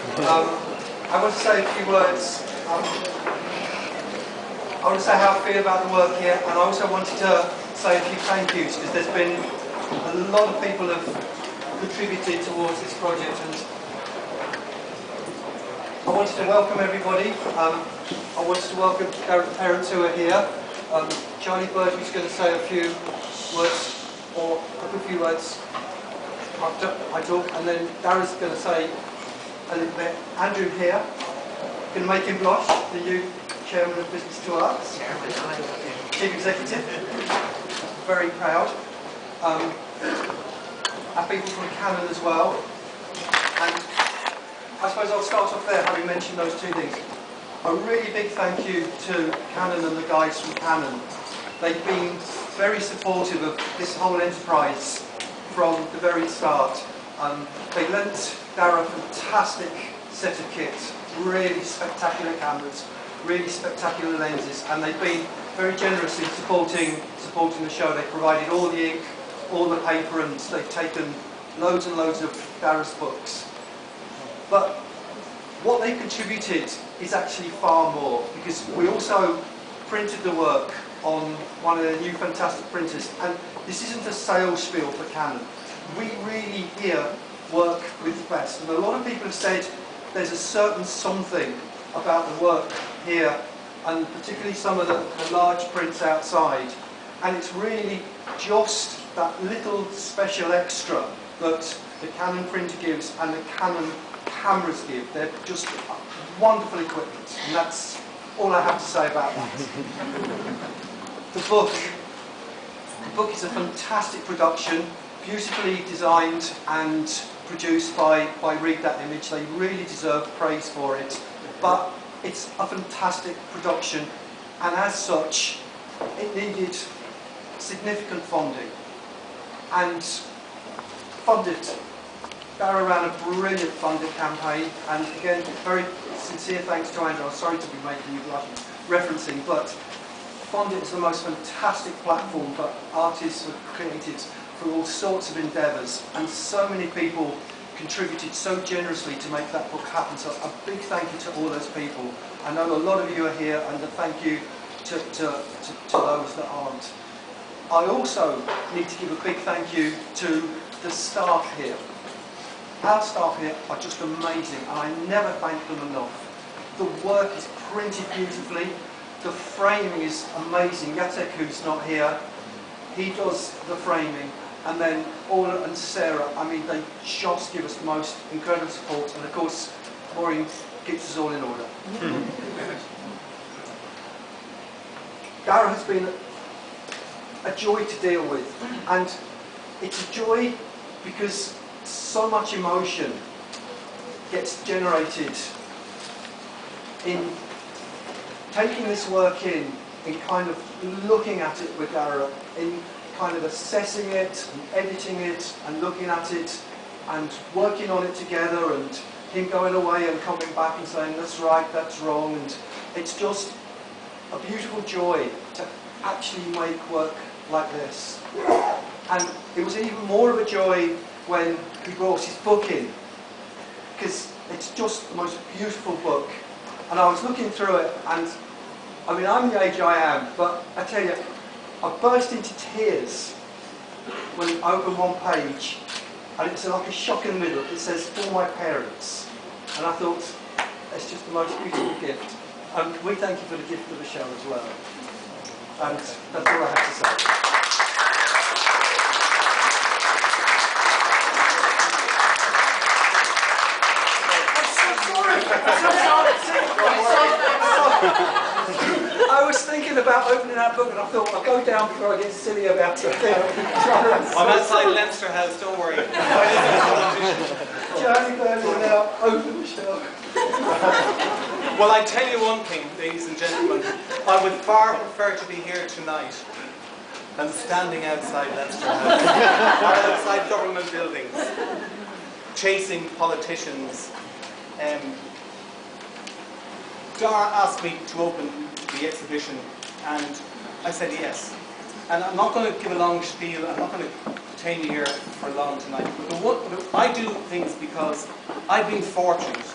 I want to say a few words. I want to say how I feel about the work here, and I also wanted to say a few thank yous, because there's been a lot of people have contributed towards this project, and I wanted to welcome everybody. I wanted to welcome the parents who are here. Charlie Bird, who's going to say a few words, or a few words after I talk, and then Darragh's going to say a little bit. Andrew here, going to make him blush, the new Chairman of Business to Arts, Chief Executive, very proud. Our people from Canon as well, and I suppose I'll start off there having mentioned those two things. A really big thank you to Canon and the guys from Canon. They've been very supportive of this whole enterprise from the very start. They lent Daragh a fantastic set of kits, really spectacular cameras, really spectacular lenses, and they've been very generous in supporting the show. They provided all the ink, all the paper, and they've taken loads and loads of Daragh's books. But what they contributed is actually far more, because we also printed the work on one of their new fantastic printers, and this isn't a sales spiel for Canon. We really here work with the best, and a lot of people have said there's a certain something about the work here, and particularly some of the large prints outside, and it's really just that little special extra that the Canon printer gives and the Canon cameras give. They're just wonderful equipment, and that's all I have to say about that. The book is a fantastic production, beautifully designed and produced by Read That Image. They really deserve praise for it, but it's a fantastic production, and as such it needed significant funding, and funded. Daragh ran a brilliant funding campaign, and again, very sincere thanks to Andrew. I'm sorry to be making you blush referencing, but Fundit is the most fantastic platform for artists, for creatives, for all sorts of endeavours, and so many people contributed so generously to make that book happen. So a big thank you to all those people. I know a lot of you are here, and a thank you to those that aren't. I also need to give a big thank you to the staff here. Our staff here are just amazing, and I never thank them enough. The work is printed beautifully, the framing is amazing. Jacek, who's not here, he does the framing, and then Orla and Sarah, I mean, they just give us the most incredible support, and of course, Maureen keeps us all in order. Daragh has been a joy to deal with, and it's a joy because so much emotion gets generated in taking this work in kind of looking at it with Daragh, in kind of assessing it, and editing it, and looking at it, and working on it together, and him going away and coming back and saying, that's right, that's wrong, and it's just a beautiful joy to actually make work like this. And it was even more of a joy when he brought his book in, because it's just the most beautiful book. And I was looking through it, and I mean, I'm the age I am, but I tell you, I burst into tears when I opened one page, and it's like a shock in the middle. It says, for my parents. And I thought, that's just the most beautiful gift. And we thank you for the gift of the show as well. And that's all I have to say. I was thinking about opening that book, and I thought I'll go down before I get silly about it. I'm outside Leinster House, don't worry. Johnny Bird will now open the show. Well, I tell you one thing, ladies and gentlemen, I would far prefer to be here tonight than standing outside Leinster House, or outside government buildings, chasing politicians. Daragh asked me to open the exhibition, and I said yes. And I'm not going to give a long spiel, I'm not going to detain me here for long tonight. But I do things because I've been fortunate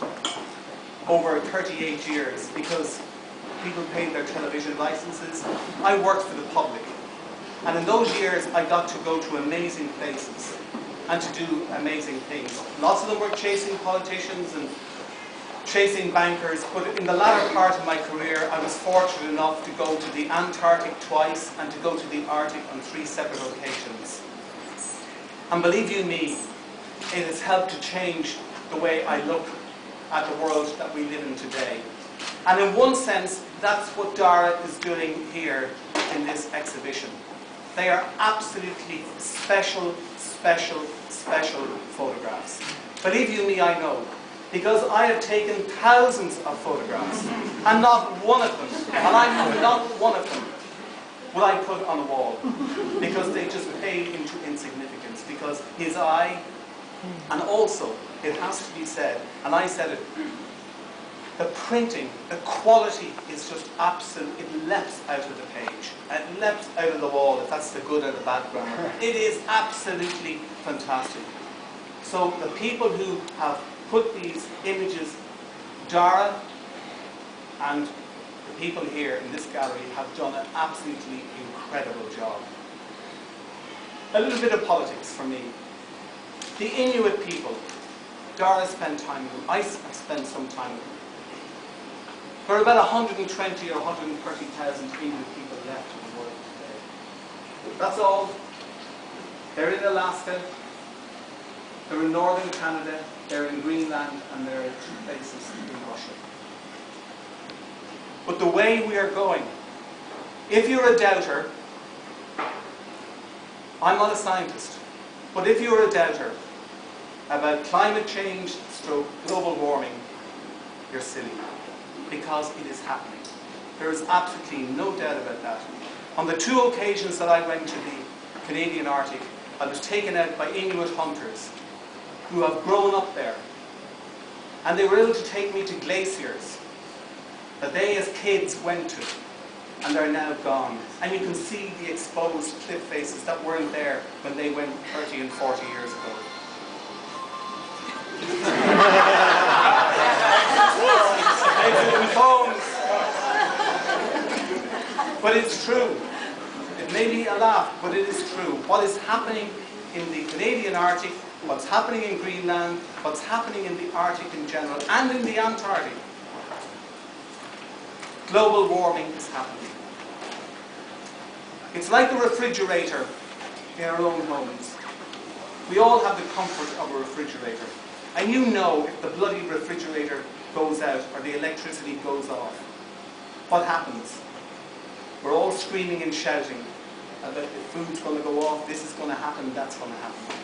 over 38 years because people paid their television licenses. I worked for the public. And in those years, I got to go to amazing places and to do amazing things. Lots of them were chasing politicians and chasing bankers, but in the latter part of my career, I was fortunate enough to go to the Antarctic twice and to go to the Arctic on 3 separate occasions. And believe you me, it has helped to change the way I look at the world that we live in today. And in one sense, that's what Daragh is doing here in this exhibition. They are absolutely special, special, special photographs. Believe you me, I know. Because I have taken thousands of photographs, and not one of them, and I mean not one of them, will I put on a wall. Because they just pale into insignificance. Because his eye, and also, it has to be said, and I said it, the printing, the quality is just absolute. It leaps out of the page. It leaps out of the wall, if that's the good or the bad grammar. It is absolutely fantastic. So the people who have put these images, Daragh and the people here in this gallery have done an absolutely incredible job. A little bit of politics for me. The Inuit people, Daragh spent time with them, I spent some time with them. There are about 120 or 130,000 Inuit people left in the world today. That's all. They're in Alaska, they're in northern Canada, they're in Greenland, and there are 2 places in Russia. But the way we are going, if you're a doubter, I'm not a scientist, but if you're a doubter about climate change, stroke, global warming, you're silly. Because it is happening. There is absolutely no doubt about that. On the 2 occasions that I went to the Canadian Arctic, I was taken out by Inuit hunters who have grown up there. And they were able to take me to glaciers that they as kids went to, and they're now gone. And you can see the exposed cliff faces that weren't there when they went 30 and 40 years ago. But it's true. It may be a laugh, but it is true. What is happening in the Canadian Arctic, what's happening in Greenland, what's happening in the Arctic in general, and in the Antarctic, global warming is happening. It's like a refrigerator in our own homes. We all have the comfort of a refrigerator. And you know if the bloody refrigerator goes out or the electricity goes off, what happens? We're all screaming and shouting about the food's going to go off, this is going to happen, that's going to happen.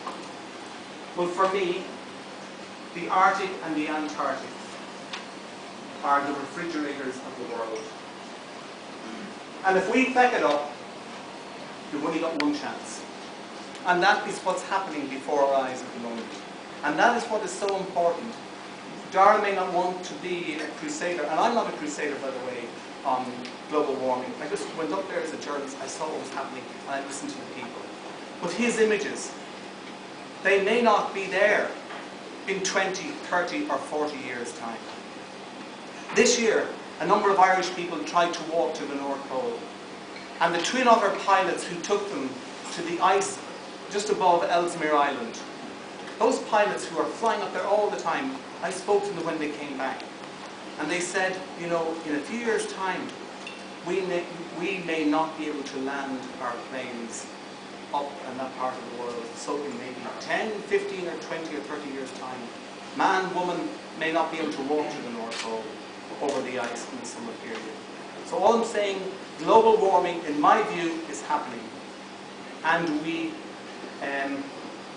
Well, for me, the Arctic and the Antarctic are the refrigerators of the world. And if we pack it up, you've only got one chance. And that is what's happening before our eyes at the moment. And that is what is so important. Daragh may not want to be a crusader, and I'm not a crusader, by the way, on global warming. I just went up there as a journalist, I saw what was happening, and I listened to the people. But his images, they may not be there in 20, 30 or 40 years' time. This year, a number of Irish people tried to walk to the North Pole. And the Twin Otter pilots who took them to the ice just above Ellesmere Island, those pilots who are flying up there all the time, I spoke to them when they came back. And they said, you know, in a few years' time, we may not be able to land our planes up in that part of the world. So in maybe 10, 15 or 20 or 30 years' time, man, woman may not be able to walk to the North Pole over the ice in the summer period. So all I'm saying, global warming, in my view, is happening. And we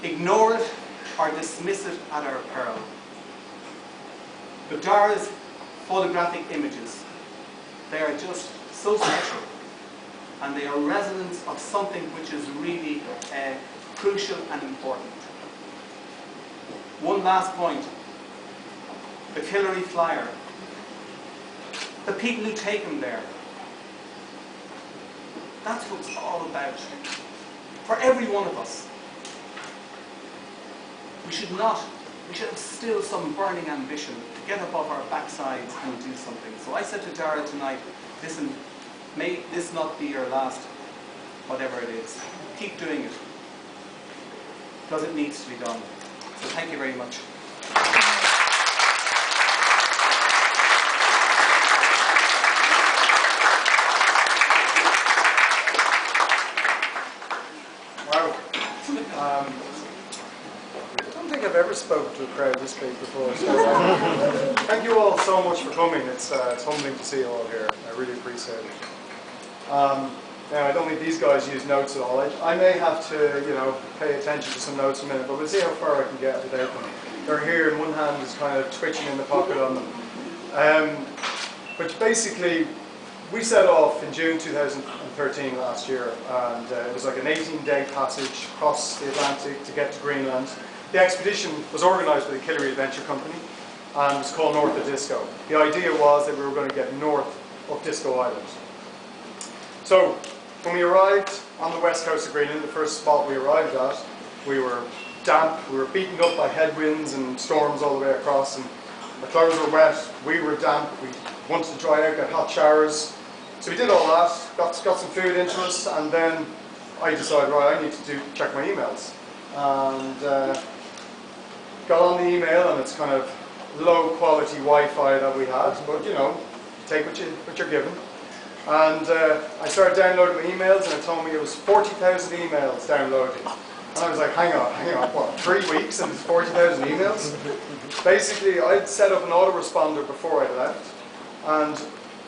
ignore it or dismiss it at our peril. But Daragh's photographic images, they are just so special. And they are resonance of something which is really crucial and important. One last point. The Killary Flyer. The people who take them there. That's what it's all about. For every one of us. we should have still some burning ambition to get up off our backsides and do something. So I said to Daragh tonight, listen, may this not be your last, whatever it is. Keep doing it, because it needs to be done. So thank you very much. Wow. I don't think I've ever spoken to a crowd this big before. So, thank you all so much for coming. It's humbling to see you all here. I really appreciate it. Now, I don't think these guys use notes at all. I may have to, pay attention to some notes in a minute, but we'll see how far I can get without them. They're here, and one hand is kind of twitching in the pocket on them. But basically, we set off in June 2013 last year, and it was like an 18-day passage across the Atlantic to get to Greenland. The expedition was organised by the Killery Adventure Company, and it was called North of Disco. The idea was that we were going to get north of Disco Island. So, when we arrived on the west coast of Greenland, the first spot we arrived at, we were damp, we were beaten up by headwinds and storms all the way across, and our clothes were wet, we were damp, we wanted to dry out, get hot showers. So we did all that, got some food into us, and then I decided, right, I need to check my emails. And got on the email, and it's kind of low quality Wi-Fi that we had, but take what you're given. And I started downloading my emails, and it told me it was 40,000 emails downloaded. And I was like, hang on, what, 3 weeks and 40,000 emails? Basically, I'd set up an autoresponder before I left, and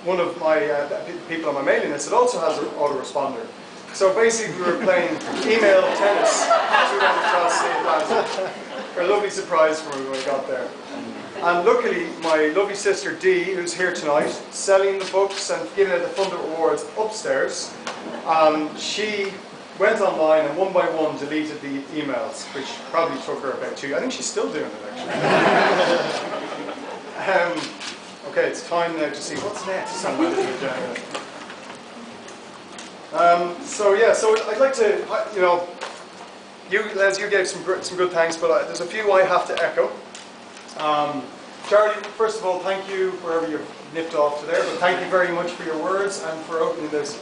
one of my people on my mailing list also has an autoresponder. So basically, we were playing email tennis as we went across the Atlantic. A lovely surprise for me when we got there. And luckily, my lovely sister Dee, who's here tonight, selling the books and giving out the Funded Awards upstairs, she went online and one by one deleted the emails, which probably took her about 2. I think she's still doing it actually. Okay, it's time now to see what's next on my little agenda. So I'd like to, Les, you gave some good thanks, but there's a few I have to echo. Charlie, first of all, thank you wherever you've nipped off to there, but thank you very much for your words and for opening this.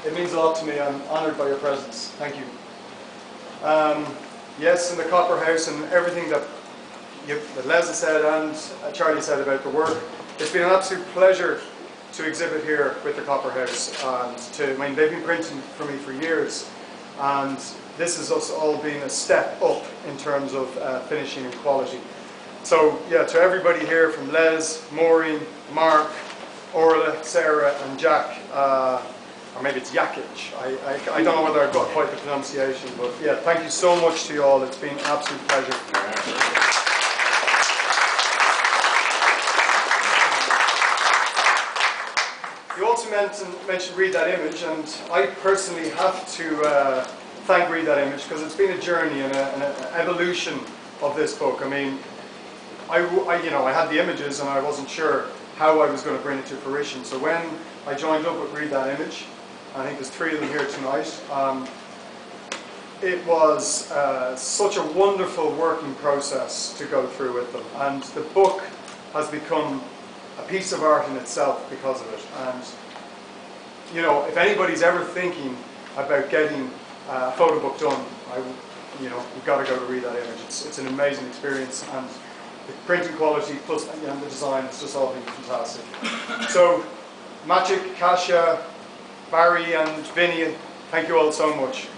It means a lot to me. I'm honoured by your presence. Thank you. Yes, and the Copper House and everything that Les has said and Charlie said about the work. It's been an absolute pleasure to exhibit here with the Copper House, and they've been printing for me for years, and this has all been a step up in terms of finishing and quality. So yeah, to everybody here from Les, Maureen, Mark, Orla, Sarah and Jack, or maybe it's Jakic, I don't know whether I've got quite the pronunciation, but yeah, thank you so much to you all. It's been an absolute pleasure. You also mentioned Read That Image, and I personally have to thank Read That Image, because it's been a journey and an evolution of this book. I mean, I had the images and I wasn't sure how I was going to bring it to fruition. So when I joined up with Read That Image, I think there's 3 of them here tonight, it was such a wonderful working process to go through with them. And the book has become a piece of art in itself because of it. And if anybody's ever thinking about getting a photo book done, you've got to go to Read That Image. It's an amazing experience, and the printing quality plus the design has just all been fantastic. So, Maciek, Kasia, Barry and Vinny, thank you all so much.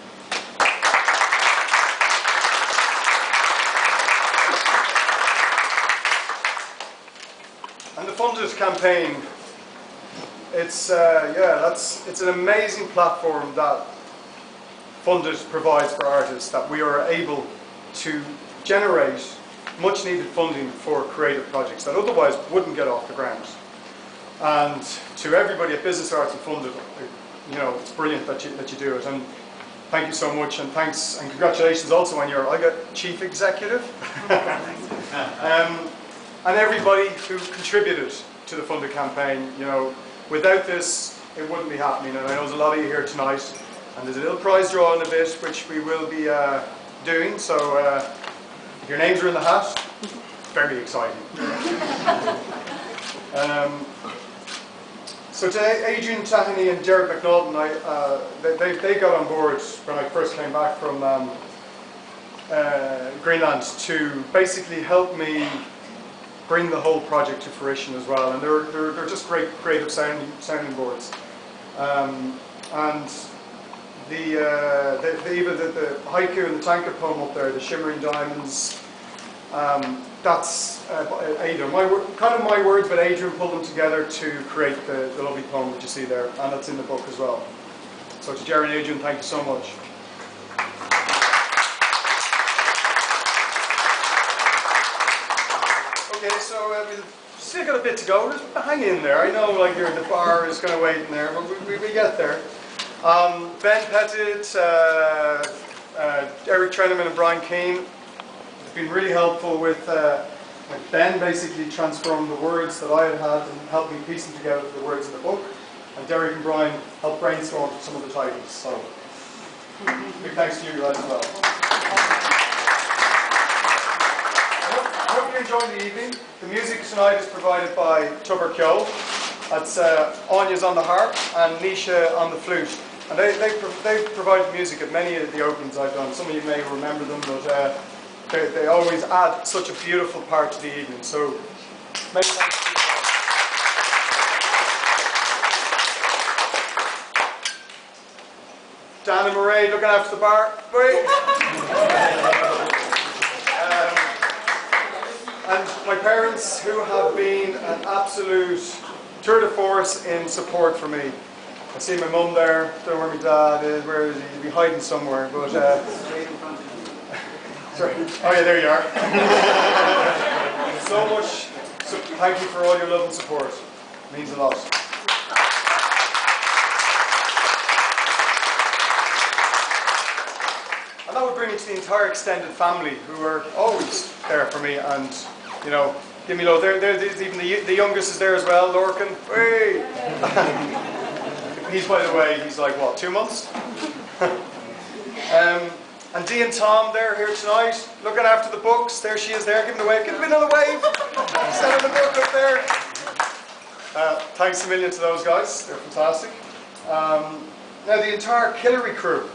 And the Funded campaign, it's an amazing platform that Funded provides for artists, that we are able to generate much needed funding for creative projects that otherwise wouldn't get off the ground. And to everybody at Business Arts and Funded, it's brilliant that you do it, and thank you so much, and thanks and congratulations also on your Chief Executive. And everybody who contributed to the Funded campaign. Without this, it wouldn't be happening. And I know there's a lot of you here tonight, and there's a little prize draw in a bit, which we will be doing. So If your names are in the hat, very exciting. So today, Adrian Tahany and Derek McNaughton, they got on board when I first came back from Greenland to basically help me bring the whole project to fruition as well. And they're just great creative sounding boards. And the haiku and the tanka poem up there, the Shimmering Diamonds, that's Adrian. Kind of my words, but Adrian pulled them together to create the lovely poem that you see there, and that's in the book as well. So to Jerry and Adrian, thank you so much. Okay, so we've still got a bit to go. Just hang in there. I know, like, the bar is kind of waiting there, but we get there. Ben Pettit, Eric Treneman, and Brian Keane have been really helpful with Ben basically transformed the words that I had and helped me piece them together with the words in the book. And Derek and Brian helped brainstorm some of the titles. So big thanks to you guys as well. I hope you enjoyed the evening. The music tonight is provided by Tubber Kyo. That's Anya's on the harp and Nisha on the flute. And they've provided music at many of the openings I've done. Some of you may remember them, but they always add such a beautiful part to the evening. So many thanks to you guys. Dan and Murray looking after the bar. Wait. And my parents, who have been an absolute tour de force in support for me. I see my mum there, don't know where my dad is, where is he? He'll be hiding somewhere, but sorry. Oh yeah, there you are. So much, thank you for all your love and support. It means a lot. And that would bring me to the entire extended family, who are always there for me and, you know, give me love. Even the youngest is there as well, Lorcan. Hey! He's, by the way, he's like, what, 2 months? And Dee and Tom, they're here tonight, looking after the books. There she is there, give them a wave. Give them another wave. Sending the book up there. Thanks a million to those guys. They're fantastic. Now, the entire Killery crew.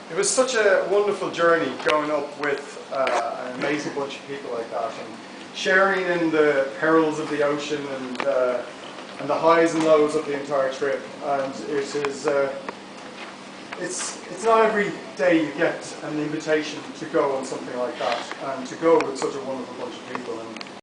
It was such a wonderful journey going up with an amazing bunch of people like that, and sharing in the perils of the ocean and the highs and lows of the entire trip. And it is, it's not every day you get an invitation to go on something like that, and to go with such a wonderful bunch of people. And